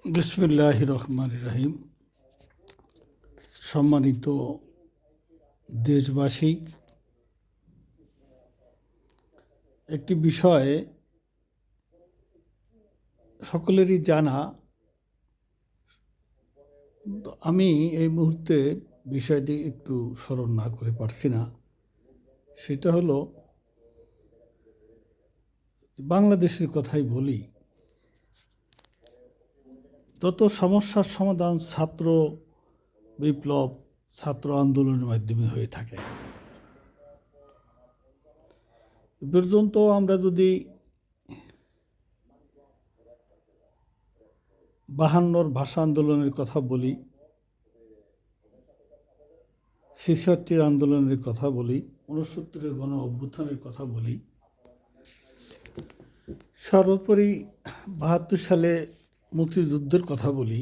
বিসমিল্লাহির রহমানির রহিম। সম্মানিত দেশবাসী, একটি বিষয়ে সকলেরই জানা, আমি এই মুহূর্তে বিষয়টি একটু স্মরণ না করে পারছি না। সেটা হলো, বাংলাদেশের কথাই বলি। তত সমস্যার সমাধান ছাত্র বিপ্লব, ছাত্র আন্দোলনের মাধ্যমে হয়ে থাকে। পর্যন্ত আমরা যদি 52 ভাষা আন্দোলনের কথা বলি, 66 আন্দোলনের কথা বলি, 69 গণ অভ্যুত্থানের কথা বলি, সর্বোপরি 72 সালে মুক্তিযুদ্ধের কথা বলি,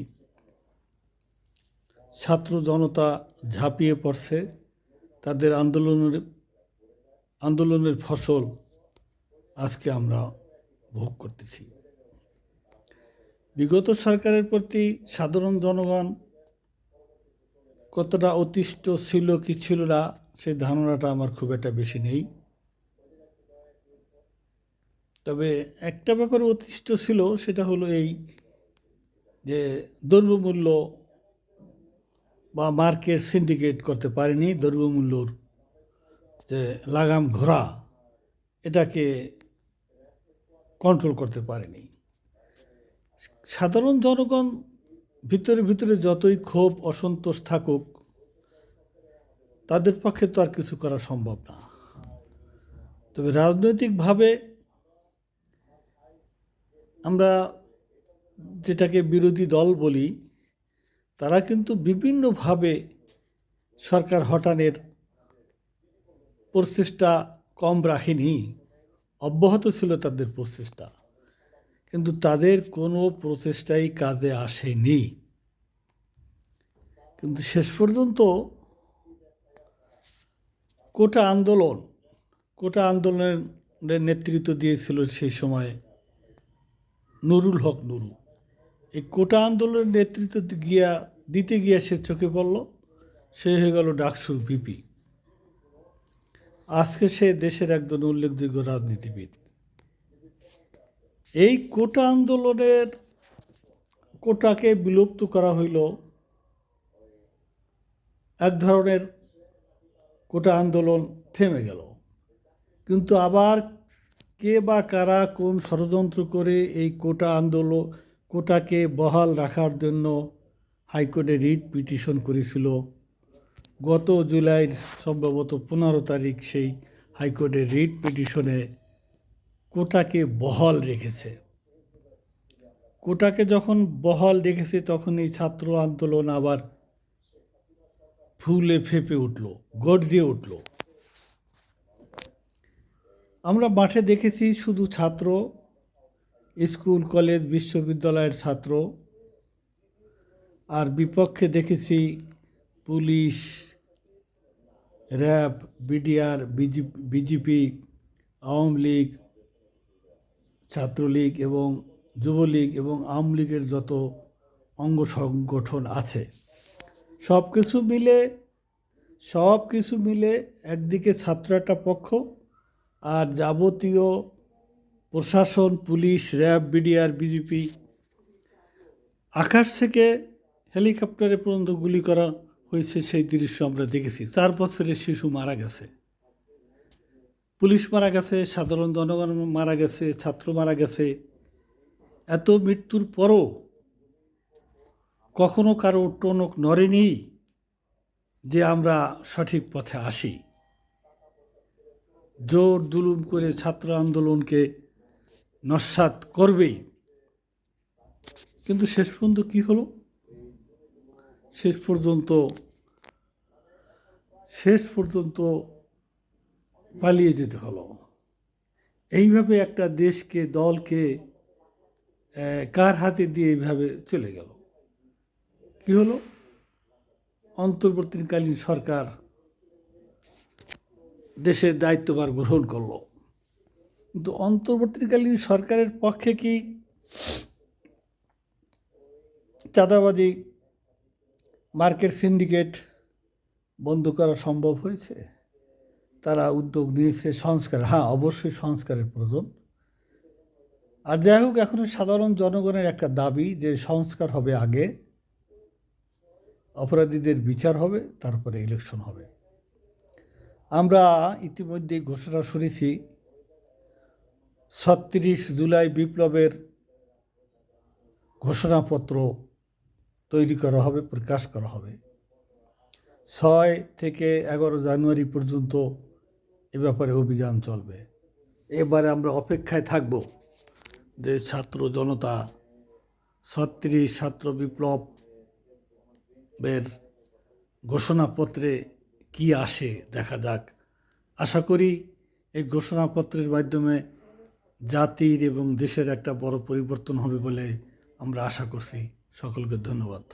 ছাত্র জনতা ঝাঁপিয়ে পড়ছে, তাদের আন্দোলনের ফসল আজকে আমরা ভোগ করতেছি। বিগত সরকারের প্রতি সাধারণ জনগণ কতটা অতিষ্ঠ ছিল কি ছিল না, সেই ধারণাটা আমার খুব একটা বেশি নেই। তবে একটা ব্যাপারে অতিষ্ঠ ছিল, সেটা হলো এই যে দ্রব্যমূল্য বা মার্কেট সিন্ডিকেট করতে পারেনি, দ্রব্যমূল্যর যে লাগাম ঘোরা, এটাকে কন্ট্রোল করতে পারেনি। সাধারণ জনগণ ভিতরে ভিতরে যতই ক্ষোভ অসন্তোষ থাকুক, তাদের পক্ষে তো আর কিছু করা সম্ভব না। তবে রাজনৈতিকভাবে আমরা যেটাকে বিরোধী দল বলি, তারা কিন্তু বিভিন্নভাবে সরকার হটানোর প্রচেষ্টা কম রাখেনি, অব্যাহত ছিল তাদের প্রচেষ্টা, কিন্তু তাদের কোনো প্রচেষ্টাই কাজে আসেনি। কিন্তু শেষ পর্যন্ত কোটা আন্দোলনের নেতৃত্ব দিয়েছিল সেই সময় নুরুল হক নুরু। এই কোটা আন্দোলনের নেতৃত্ব দিতে গিয়া সে চোখে পড়ল, সে হয়ে গেল ডাকসুর ভিপি। আজকে সে দেশের একজন উল্লেখযোগ্য রাজনীতিবিদ। এই কোটা আন্দোলনের কোটাকে বিলুপ্ত করা হইল, এক ধরনের কোটা আন্দোলন থেমে গেল। কিন্তু আবার কে বা কারা কোন ষড়যন্ত্র করে এই কোটাকে বহাল রাখার জন্য হাইকোর্টে রিট পিটিশন করেছিল। গত জুলাইয়ের সম্ভবত 15 তারিখ সেই হাইকোর্টের রিট পিটিশনে কোটাকে বহাল রেখেছে। কোটাকে যখন বহাল রেখেছে, তখন এই ছাত্র আন্দোলন আবার ফুলে ফেঁপে উঠল, গর্জে উঠল। আমরা মাঠে দেখেছি শুধু ছাত্র, স্কুল কলেজ বিশ্ববিদ্যালয়ের ছাত্র, আর বিপক্ষে দেখেছি police, RAB, BDR, BJP, Awami League, Chhatra League এবং যুবলীগ এবং আওয়ামী লীগের যত অঙ্গ সংগঠন আছে, সব কিছু মিলে একদিকে ছাত্র একটা পক্ষ, আর যাবতীয় প্রশাসন, পুলিশ, র্যাব, বিডিআর, বিজেপি, আকাশ থেকে হেলিকপ্টারে পর্যন্ত গুলি করা হয়েছে। সেই দৃশ্য আমরা দেখেছি। 4 বছরের শিশু মারা গেছে, পুলিশ মারা গেছে, সাধারণ জনগণ মারা গেছে, ছাত্র মারা গেছে। এত মৃত্যুর পরও কখনো কারো টনক নড়েনি যে আমরা সঠিক পথে আসি। জোর জুলুম করে ছাত্র আন্দোলনকে নস্যাৎ করবেই। কিন্তু শেষ পর্যন্ত কি হলো? শেষ পর্যন্ত পালিয়ে যেতে হলো। এইভাবে একটা দেশকে, দলকে কার হাতে দিয়ে এইভাবে চলে গেল। কি হলো? অন্তর্বর্তীকালীন সরকার দেশের দায়িত্বভার গ্রহণ করলো। কিন্তু অন্তর্বর্তীকালীন সরকারের পক্ষে কি চাঁদাবাজি, মার্কেট সিন্ডিকেট বন্ধ করা সম্ভব হয়েছে। তারা উদ্যোগ নিয়েছে সংস্কার, হ্যাঁ অবশ্যই সংস্কারের প্রয়োজন। আর যাই হোক, এখন সাধারণ জনগণের একটা দাবি যে সংস্কার হবে আগে, অপরাধীদের বিচার হবে, তারপরে ইলেকশন হবে। আমরা ইতিমধ্যে ঘোষণা শুনেছি ৩৬ জুলাই বিপ্লবের ঘোষণাপত্র তৈরি করা হবে, প্রকাশ করা হবে। ৬ থেকে ১১ জানুয়ারি পর্যন্ত এ ব্যাপারে অভিযান চলবে। এবারে আমরা অপেক্ষায় থাকব যে ছাত্র জনতা ৩৬ ছাত্র বিপ্লবের ঘোষণাপত্রে কি আসে দেখা যাক। আশা করি এই ঘোষণাপত্রের মাধ্যমে জাতির এবং দেশের একটা বড় পরিবর্তন হবে বলে আমরা আশা করছি। সকলকে ধন্যবাদ।